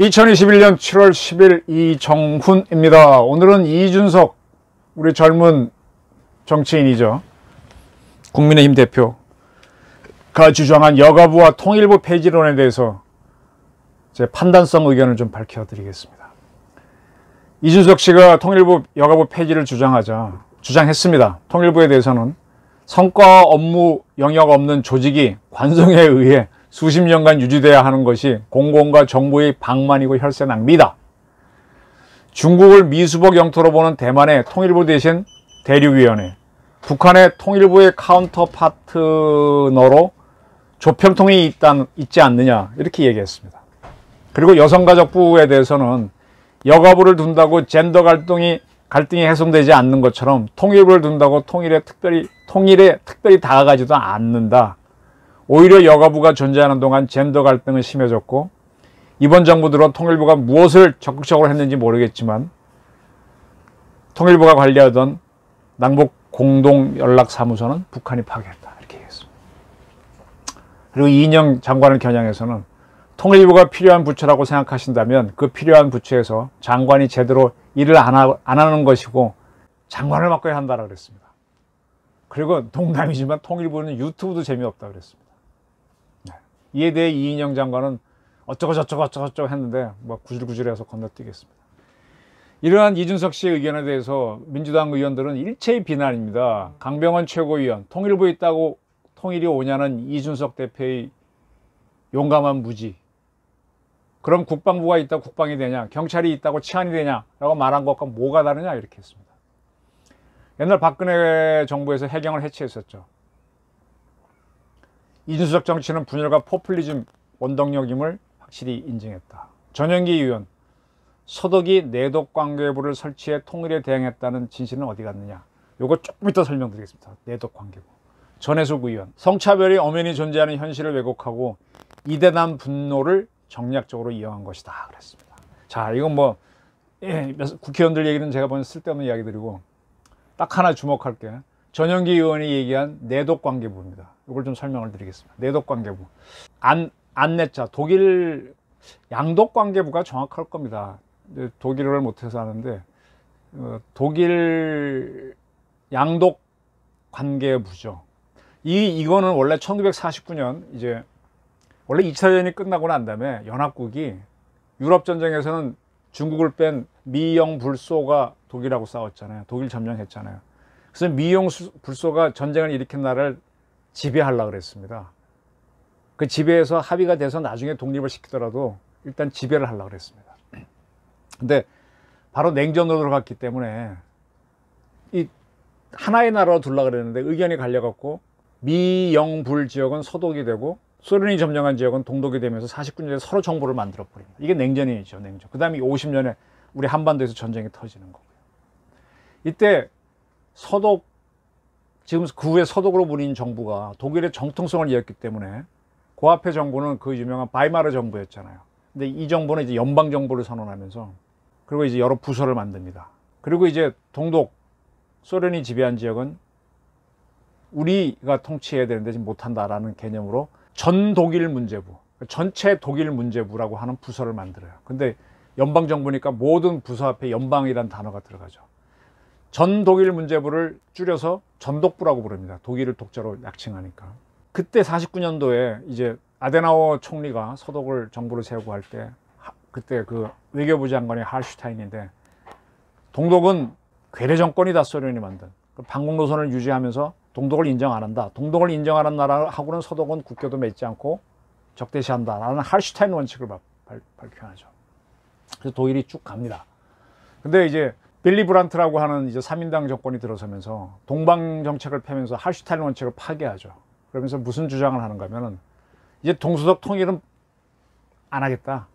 (2021년 7월 10일) 이정훈입니다. 오늘은 이준석, 우리 젊은 정치인이죠, 국민의힘 대표가 주장한 여가부와 통일부 폐지론에 대해서 제 판단성 의견을 좀 밝혀드리겠습니다. 이준석 씨가 통일부 여가부 폐지를 주장했습니다. 통일부에 대해서는 성과 업무 영역 없는 조직이 관성에 의해 수십 년간 유지돼야 하는 것이 공공과 정부의 방만이고 혈세 낭비다. 중국을 미수복 영토로 보는 대만의 통일부 대신 대륙위원회, 북한의 통일부의 카운터 파트너로 조평통이 있지 않느냐, 이렇게 얘기했습니다. 그리고 여성가족부에 대해서는 여가부를 둔다고 젠더 갈등이 해소되지 않는 것처럼 통일부를 둔다고 통일에 특별히 다가가지도 않는다. 오히려 여가부가 존재하는 동안 젠더 갈등은 심해졌고, 이번 정부 들어 통일부가 무엇을 적극적으로 했는지 모르겠지만 통일부가 관리하던 남북 공동연락사무소는 북한이 파괴했다, 이렇게 얘기했습니다. 그리고 이인영 장관을 겨냥해서는 통일부가 필요한 부처라고 생각하신다면 그 필요한 부처에서 장관이 제대로 일을 안 하는 것이고 장관을 바꿔야 한다고 그랬습니다. 그리고 농담이지만 통일부는 유튜브도 재미없다고 그랬습니다. 이에 대해 이인영 장관은 어쩌고 했는데 뭐 구질구질해서 건너뛰겠습니다. 이러한 이준석 씨의 의견에 대해서 민주당 의원들은 일체의 비난입니다. 강병원 최고위원, 통일부에 있다고 통일이 오냐는 이준석 대표의 용감한 무지. 그럼 국방부가 있다고 국방이 되냐, 경찰이 있다고 치안이 되냐라고 말한 것과 뭐가 다르냐, 이렇게 했습니다. 옛날 박근혜 정부에서 해경을 해체했었죠. 이준석 정치는 분열과 포퓰리즘 원동력임을 확실히 인정했다. 전영기 의원, 서덕이 내독관계부를 설치해 통일에 대응했다는 진실은 어디 갔느냐. 요거 조금 이따 설명드리겠습니다. 내독관계부. 전해숙 의원, 성차별이 엄연히 존재하는 현실을 왜곡하고 이대남 분노를 정략적으로 이용한 것이다, 그랬습니다. 자, 이건 뭐 국회의원들 얘기는 제가 보는 쓸데없는 이야기들이고, 딱 하나 주목할게. 전영기 의원이 얘기한 내독관계부입니다. 이걸 좀 설명을 드리겠습니다. 내독관계부. 안내자, 독일 양독관계부가 정확할 겁니다. 독일어를 못해서 하는데, 독일 양독관계부죠. 이거는 원래 1949년 이제 원래 2차 대전이 끝나고 난 다음에 연합국이 유럽전쟁에서는 중국을 뺀 미영불소가 독일하고 싸웠잖아요. 독일 점령했잖아요. 그래서 미영불소가 전쟁을 일으킨 나라를 지배하려고 그랬습니다. 그 지배해서 합의가 돼서 나중에 독립을 시키더라도 일단 지배를 하려고 그랬습니다. 근데 바로 냉전으로 들어갔기 때문에 이 하나의 나라로 두려고 그랬는데 의견이 갈려갖고 미영불 지역은 서독이 되고 소련이 점령한 지역은 동독이 되면서 49년에 서로 정부를 만들어버립니다. 이게 냉전이죠, 냉전. 그 다음에 50년에 우리 한반도에서 전쟁이 터지는 거고요. 이때 서독, 지금 그 후에 서독으로 불린 정부가 독일의 정통성을 이었기 때문에 그 앞에 정부는 그 유명한 바이마르 정부였잖아요. 근데 이 정부는 이제 연방 정부를 선언하면서, 그리고 이제 여러 부서를 만듭니다. 그리고 이제 동독, 소련이 지배한 지역은 우리가 통치해야 되는데 지금 못한다라는 개념으로 전 독일 문제부, 전체 독일 문제부라고 하는 부서를 만들어요. 근데 연방 정부니까 모든 부서 앞에 연방이라는 단어가 들어가죠. 전 독일 문제부를 줄여서 전독부라고 부릅니다. 독일을 독자로 약칭하니까. 그때 49년도에 이제 아데나워 총리가 서독을 정부로 세우고 할 때, 그때 그 외교부 장관이 할슈타인인데, 동독은 괴뢰 정권이다, 소련이 만든. 반공 노선을 유지하면서 동독을 인정 안 한다. 동독을 인정하는 나라하고는 서독은 국교도 맺지 않고 적대시한다 라는 할슈타인 원칙을 발표하죠. 그래서 독일이 쭉 갑니다. 근데 이제 빌리 브란트라고 하는 이제 3인당 정권이 들어서면서 동방 정책을 펴면서 할슈타인 원칙을 파괴하죠. 그러면서 무슨 주장을 하는가 하면은 이제 동서독 통일은 안 하겠다.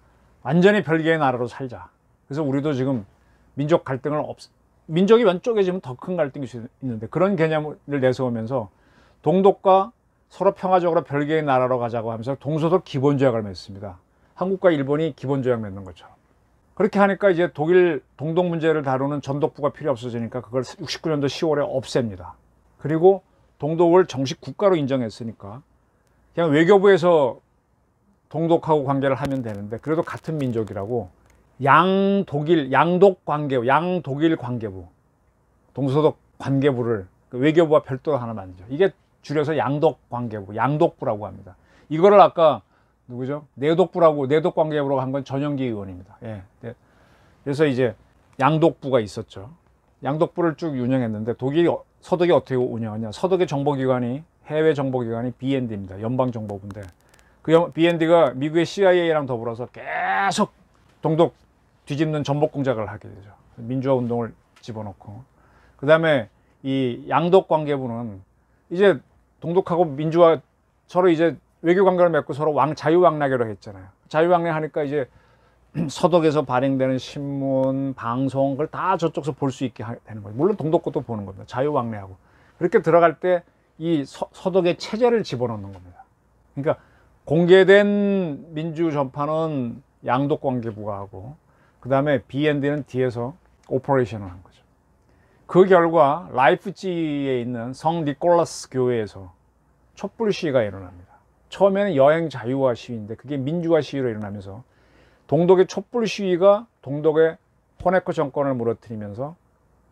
완전히 별개의 나라로 살자. 그래서 우리도 지금 민족 갈등을 민족이 왼쪽에 지금 더 큰 갈등이 있는데, 그런 개념을 내세우면서 동독과 서로 평화적으로 별개의 나라로 가자고 하면서 동서독 기본조약을 맺습니다. 한국과 일본이 기본조약 맺는 것처럼. 그렇게 하니까 이제 독일 동독 문제를 다루는 전독부가 필요 없어지니까 그걸 69년도 10월에 없앱니다. 그리고 동독을 정식 국가로 인정했으니까 그냥 외교부에서 동독하고 관계를 하면 되는데, 그래도 같은 민족이라고 양독 관계부, 양독일 관계부, 동서독 관계부를 외교부와 별도로 하나 만들죠. 이게 줄여서 양독 관계부, 양독부라고 합니다. 이거를 아까 누구죠? 내독부라고, 내독 관계부라고 한 건 전영기 의원입니다. 예. 그래서 이제 양독부가 있었죠. 양독부를 쭉 운영했는데 서독이 어떻게 운영하냐? 서독의 정보기관이, 해외 정보기관이 BND입니다. 연방정보부인데, 그 BND가 미국의 CIA랑 더불어서 계속 동독 뒤집는 전복 공작을 하게 되죠. 민주화 운동을 집어넣고. 그 다음에 이 양독 관계부는 이제 동독하고 민주화 서로 이제 외교 관계를 맺고 서로 자유왕래하기로 했잖아요. 자유왕래 하니까 이제 서독에서 발행되는 신문, 방송, 그걸 다 저쪽에서 볼 수 있게 되는 거예요. 물론 동독 것도 보는 겁니다. 자유왕래하고. 그렇게 들어갈 때 이 서독의 체제를 집어넣는 겁니다. 그러니까 공개된 민주 전파는 양독 관계부가 하고, 그 다음에 BND는 뒤에서 오퍼레이션을 한 거죠. 그 결과 라이프치히에 있는 성 니콜라스 교회에서 촛불 시위가 일어납니다. 처음에는 여행 자유화 시위인데 그게 민주화 시위로 일어나면서 동독의 촛불 시위가 동독의 호네커 정권을 무너뜨리면서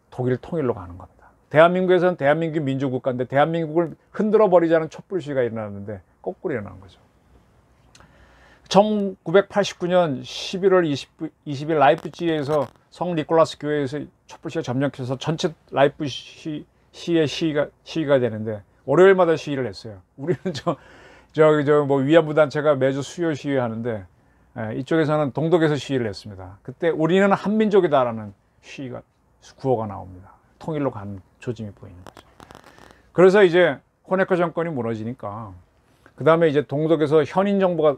독일 통일로 가는 겁니다. 대한민국에서는 대한민국 민주국가인데 대한민국을 흔들어 버리자는 촛불 시위가 일어났는데 거꾸로 일어난 거죠. 1989년 11월 20일 라이프치히에서 성 니콜라스 교회에서 촛불 시위가 점령해서 전체 라이프치히의 시위가 되는데 월요일마다 시위를 했어요. 우리는 뭐 위안부 단체가 매주 수요 시위하는데, 이쪽에서는 동독에서 시위를 했습니다. 그때 우리는 한민족이다라는 시위가 구호가 나옵니다. 통일로 간 조짐이 보이는 거죠. 그래서 이제 호네커 정권이 무너지니까 그 다음에 이제 동독에서 현인 정부가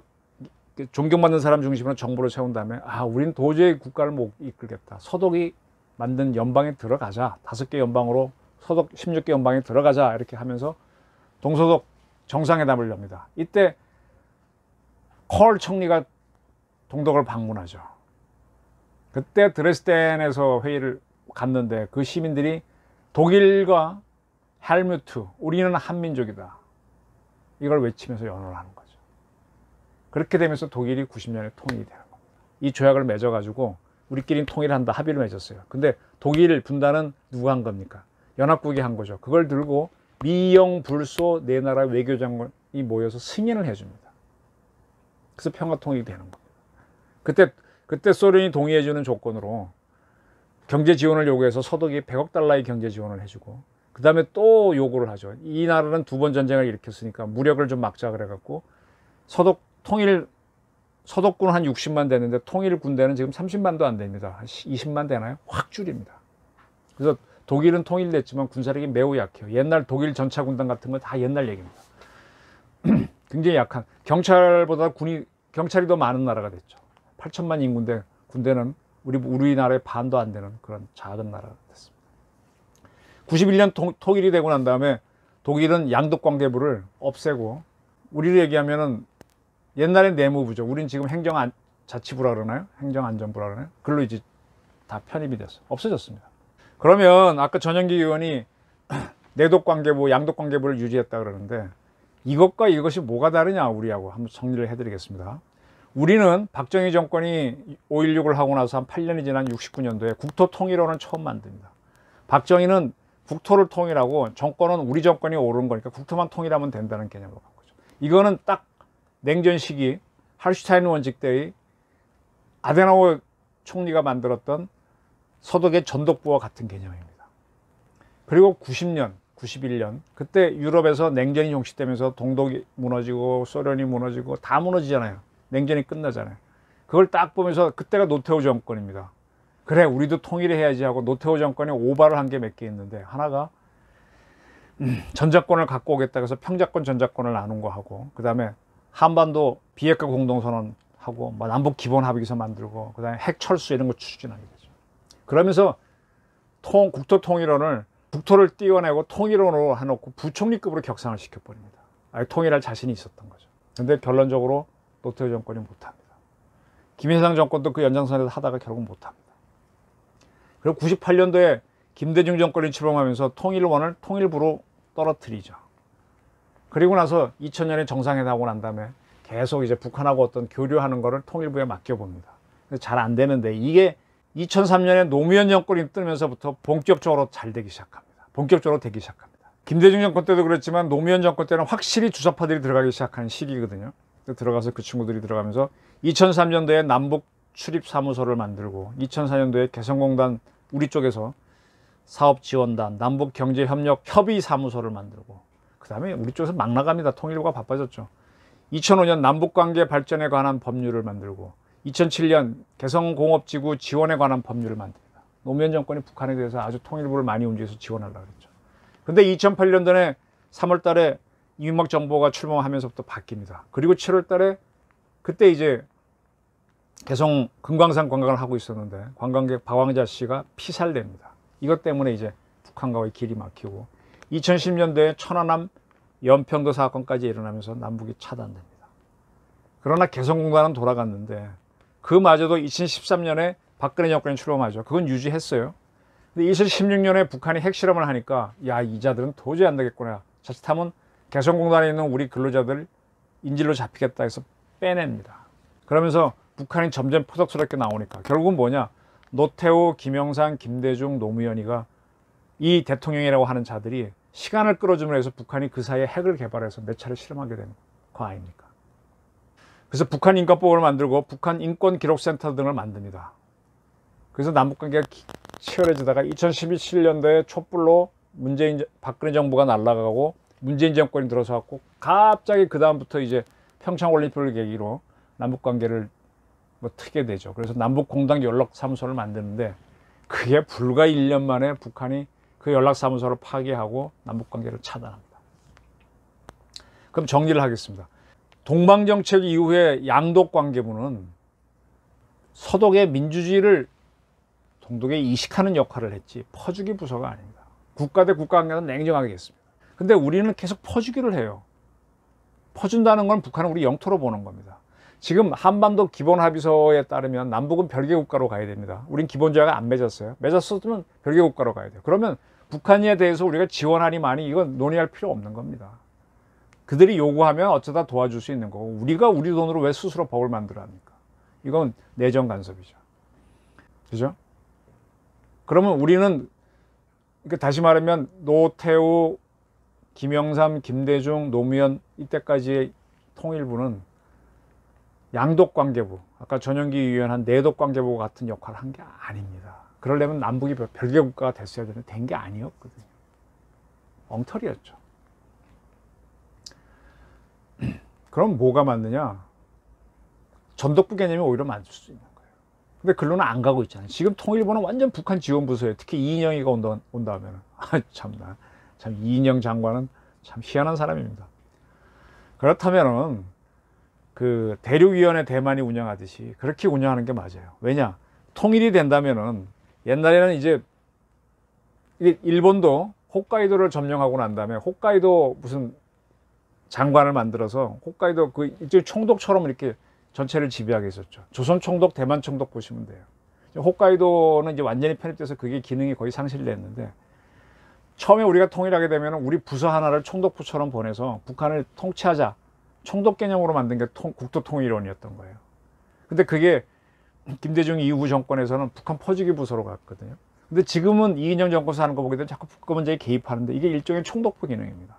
존경받는 사람 중심으로 정부를 세운 다음에, 우리는 도저히 국가를 못 이끌겠다. 서독이 만든 연방에 들어가자. 5개 연방으로 서독 16개 연방에 들어가자. 이렇게 하면서 동서독 정상회담을 엽니다. 이때 콜 총리가 동독을 방문하죠. 그때 드레스덴에서 회의를 갔는데 그 시민들이 독일과 헬무트, 우리는 한민족이다, 이걸 외치면서 연호를 하는 거죠. 그렇게 되면서 독일이 90년에 통일이 되는 겁니다. 이 조약을 맺어가지고 우리끼리는 통일한다 합의를 맺었어요. 근데 독일 분단은 누가 한 겁니까? 연합국이 한 거죠. 그걸 들고 미영, 불소 네 나라 외교장관이 모여서 승인을 해줍니다. 그래서 평화 통일이 되는 겁니다. 그때 소련이 동의해주는 조건으로 경제 지원을 요구해서 서독이 100억 달러의 경제 지원을 해주고, 그 다음에 또 요구를 하죠. 이 나라는 2번 전쟁을 일으켰으니까 무력을 좀 막자 그래갖고 서독군은 한 60만 되는데 통일 군대는 지금 30만도 안 됩니다. 한 20만 되나요? 확 줄입니다. 그래서 독일은 통일됐지만 군사력이 매우 약해요. 옛날 독일 전차 군단 같은 건 다 옛날 얘기입니다. 굉장히 약한, 경찰보다 경찰이 더 많은 나라가 됐죠. 8천만 인구인데 군대는 우리나라의 반도 안 되는 그런 작은 나라가 됐습니다. 91년 통일이 되고 난 다음에 독일은 양독관계부를 없애고, 우리로 얘기하면은 옛날엔 내무부죠. 우린 지금 행정자치부라 그러나요? 행정안전부라 그러나요? 그걸로 이제 다 편입이 됐어요. 없어졌습니다. 그러면 아까 전영기 의원이 내독관계부, 양독관계부를 유지했다 그러는데, 이것과 이것이 뭐가 다르냐 우리하고 한번 정리를 해드리겠습니다. 우리는 박정희 정권이 5.16을 하고 나서 한 8년이 지난 69년도에 국토통일원을 처음 만듭니다. 박정희는 국토를 통일하고 정권은 우리 정권이 오른 거니까 국토만 통일하면 된다는 개념으로 간 거죠. 이거는 딱 냉전 시기 할슈타인 원칙 때의 아데나우어 총리가 만들었던 서독의 전독부와 같은 개념입니다. 그리고 90년, 91년 그때 유럽에서 냉전이 종식되면서 동독이 무너지고 소련이 무너지고 다 무너지잖아요. 냉전이 끝나잖아요. 그걸 딱 보면서, 그때가 노태우 정권입니다. 그래, 우리도 통일해야지 하고 노태우 정권이 오바를 한 게 몇 개 있는데, 하나가 전자권을 갖고 오겠다 해서 평자권 전자권을 나눈 거 하고, 그 다음에 한반도 비핵화 공동선언 하고, 남북 기본 합의서 만들고, 그 다음에 핵 철수 이런 거 추진하게 되죠. 그러면서 국토통일원을 국토를 띄워내고 통일원으로 해놓고 부총리급으로 격상을 시켜버립니다. 통일할 자신이 있었던 거죠. 근데 결론적으로 노태우 정권이 못합니다. 김일성 정권도 그 연장선에서 하다가 결국 못합니다. 그리고 98년도에 김대중 정권이 출범하면서 통일원을 통일부로 떨어뜨리죠. 그리고 나서 2000년에 정상회담 하고 난 다음에 계속 이제 북한하고 어떤 교류하는 거를 통일부에 맡겨봅니다. 잘 안 되는데 이게 2003년에 노무현 정권이 뜨면서부터 본격적으로 잘 되기 시작합니다. 본격적으로 되기 시작합니다. 김대중 정권 때도 그랬지만 노무현 정권 때는 확실히 주사파들이 들어가기 시작한 시기거든요. 들어가서 그 친구들이 들어가면서 2003년도에 남북 출입사무소를 만들고 2004년도에 개성공단 우리 쪽에서 사업지원단, 남북경제협력협의사무소를 만들고 그 다음에 우리 쪽에서 막 나갑니다. 통일부가 바빠졌죠. 2005년 남북관계 발전에 관한 법률을 만들고 2007년 개성공업지구 지원에 관한 법률을 만듭니다. 노무현 정권이 북한에 대해서 아주 통일부를 많이 움직여서 지원하려고 했죠. 근데 2008년도에 3월 달에 이명박 정부가 출범하면서부터 바뀝니다. 그리고 7월 달에 그때 이제 개성 금강산 관광을 하고 있었는데 관광객 박왕자 씨가 피살됩니다. 이것 때문에 이제 북한과의 길이 막히고 2010년도에 천안함 연평도 사건까지 일어나면서 남북이 차단됩니다. 그러나 개성공단은 돌아갔는데 그마저도 2013년에 박근혜 정권이 출범하죠. 그건 유지했어요. 근데 2016년에 북한이 핵실험을 하니까 야, 이자들은 도저히 안 되겠구나. 자칫하면 개성공단에 있는 우리 근로자들 인질로 잡히겠다 해서 빼냅니다. 그러면서 북한이 점점 포석스럽게 나오니까 결국은 뭐냐, 노태우, 김영삼, 김대중, 노무현이가 이 대통령이라고 하는 자들이 시간을 끌어주면서 해서 북한이 그 사이에 핵을 개발해서 몇 차례 실험하게 되는 거 아닙니까? 그래서 북한 인권법을 만들고 북한 인권기록센터 등을 만듭니다. 그래서 남북관계가 치열해지다가 2017년도에 촛불로 박근혜 정부가 날아가고 문재인 정권이 들어서 갖고 갑자기 그 다음부터 이제 평창올림픽을 계기로 남북관계를 트게 되죠. 그래서 남북공당 연락사무소를 만드는데 그게 불과 1년 만에 북한이 그 연락사무소를 파괴하고 남북관계를 차단합니다. 그럼 정리를 하겠습니다. 동방정책 이후에 양독관계부는 서독의 민주주의를 동독에 이식하는 역할을 했지 퍼주기 부서가 아닙니다. 국가 대 국가 관계는 냉정하게 했습니다. 근데 우리는 계속 퍼주기를 해요. 퍼준다는 건 북한은 우리 영토로 보는 겁니다. 지금 한반도 기본합의서에 따르면 남북은 별개 국가로 가야 됩니다. 우린 기본조약을 안 맺었어요. 맺었으면 별개 국가로 가야 돼요. 그러면 북한에 대해서 우리가 지원하니 많이 이건 논의할 필요 없는 겁니다. 그들이 요구하면 어쩌다 도와줄 수 있는 거고 우리가 우리 돈으로 왜 스스로 법을 만들어 합니까? 이건 내정 간섭이죠. 그죠? 그러면 우리는 다시 말하면 노태우, 김영삼, 김대중, 노무현 이때까지의 통일부는 양독관계부, 아까 전용기 위원한 내독관계부 같은 역할을 한 게 아닙니다. 그러려면 남북이 별개 국가가 됐어야 되는데 된 게 아니었거든요. 엉터리였죠. 그럼 뭐가 맞느냐? 전독부 개념이 오히려 맞을 수 있는 거예요. 근데 글로는 안 가고 있잖아요. 지금 통일부는 완전 북한 지원부서예요. 특히 이인영이가 온다 하면 참나, 참 이인영 장관은 참 희한한 사람입니다. 그렇다면은 그 대륙위원회 대만이 운영하듯이 그렇게 운영하는 게 맞아요. 왜냐? 통일이 된다면은 옛날에는 이제 일본도 홋카이도를 점령하고 난 다음에 홋카이도 무슨 장관을 만들어서 홋카이도 그 일종의 총독처럼 이렇게 전체를 지배하게 했었죠. 조선 총독, 대만 총독 보시면 돼요. 홋카이도는 이제 완전히 편입돼서 그게 기능이 거의 상실됐는데 처음에 우리가 통일하게 되면 우리 부서 하나를 총독부처럼 보내서 북한을 통치하자. 총독 개념으로 만든 게 국토통일원이었던 거예요. 근데 그게 김대중 이후 정권에서는 북한 퍼주기 부서로 갔거든요. 근데 지금은 이인영 정권에서 하는 거 보게 되면 자꾸 북한 문제에 개입하는데 이게 일종의 총독부 기능입니다.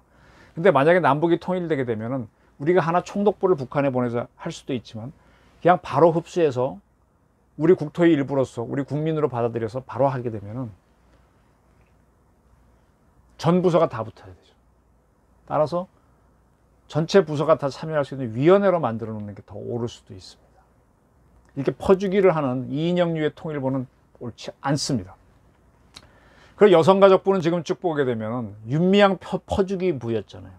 근데 만약에 남북이 통일되게 되면은 우리가 하나 총독부를 북한에 보내서 할 수도 있지만 그냥 바로 흡수해서 우리 국토의 일부로서 우리 국민으로 받아들여서 바로 하게 되면은 전 부서가 다 붙어야 되죠. 따라서 전체 부서가 다 참여할 수 있는 위원회로 만들어 놓는 게 더 옳을 수도 있습니다. 이렇게 퍼주기를 하는 이인영류의 통일부는 옳지 않습니다. 그리고 여성가족부는 지금 쭉 보게 되면 윤미향 퍼주기 부였잖아요.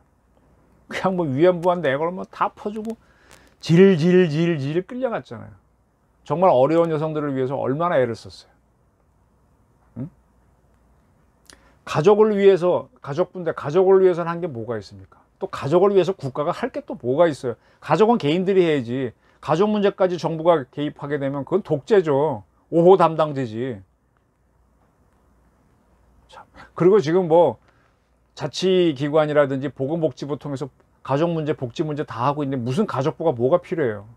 그냥 뭐 위안부한테 애걸 뭐 다 퍼주고 질질질질 끌려갔잖아요. 정말 어려운 여성들을 위해서 얼마나 애를 썼어요. 응? 가족을 위해서, 가족부인데 가족을 위해서는 한 게 뭐가 있습니까? 또 가족을 위해서 국가가 할 게 또 뭐가 있어요? 가족은 개인들이 해야지. 가족 문제까지 정부가 개입하게 되면 그건 독재죠. 5호 담당제지. 참. 그리고 지금 뭐 자치기관이라든지 보건복지부 통해서 가족 문제, 복지 문제 다 하고 있는데 무슨 가족부가 뭐가 필요해요?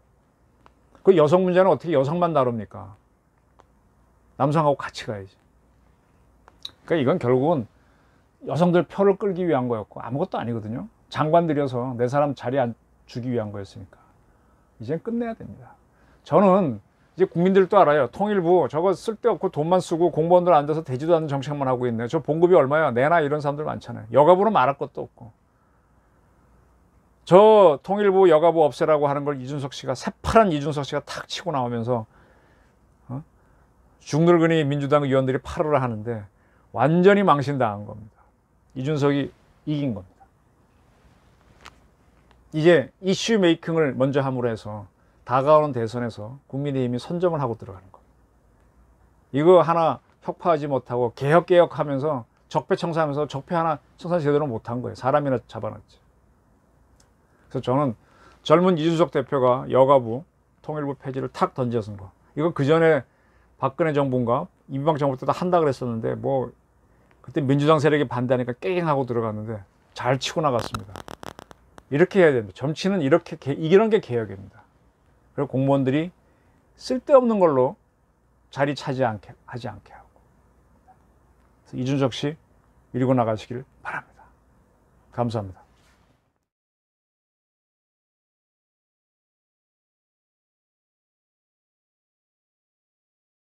그 여성 문제는 어떻게 여성만 다룹니까? 남성하고 같이 가야지. 그러니까 이건 결국은 여성들 표를 끌기 위한 거였고 아무것도 아니거든요. 장관 들여서 내 사람 자리 안 주기 위한 거였으니까. 이젠 끝내야 됩니다. 저는 이제 국민들도 알아요. 통일부 저거 쓸데없고 돈만 쓰고 공무원들 앉아서 되지도 않는 정책만 하고 있네. 저 봉급이 얼마야? 내나 이런 사람들 많잖아요. 여가부는 말할 것도 없고. 저 통일부 여가부 없애라고 하는 걸 이준석 씨가 새파란 이준석 씨가 탁 치고 나오면서 중늙은이 민주당 의원들이 팔으라 하는데 완전히 망신당한 겁니다. 이준석이 이긴 겁니다. 이제 이슈 메이킹을 먼저 함으로 해서 다가오는 대선에서 국민의힘이 선점을 하고 들어가는 겁니다. 이거 하나 혁파하지 못하고 개혁하면서 적폐청산하면서 적폐 하나 청산 제대로 못한 거예요. 사람이나 잡아놨지. 그래서 저는 젊은 이준석 대표가 여가부 통일부 폐지를 탁 던져선 거. 이거 그 전에 박근혜 정부인가 이명박 정부 때도 한다 그랬었는데 뭐 그때 민주당 세력이 반대하니까 깨갱하고 들어갔는데 잘 치고 나갔습니다. 이렇게 해야 됩니다. 정치는 이렇게 이런 게 개혁입니다. 그리고 공무원들이 쓸데없는 걸로 자리 차지 하지 않게 하고. 그래서 이준석 씨 밀고 나가시길 바랍니다. 감사합니다.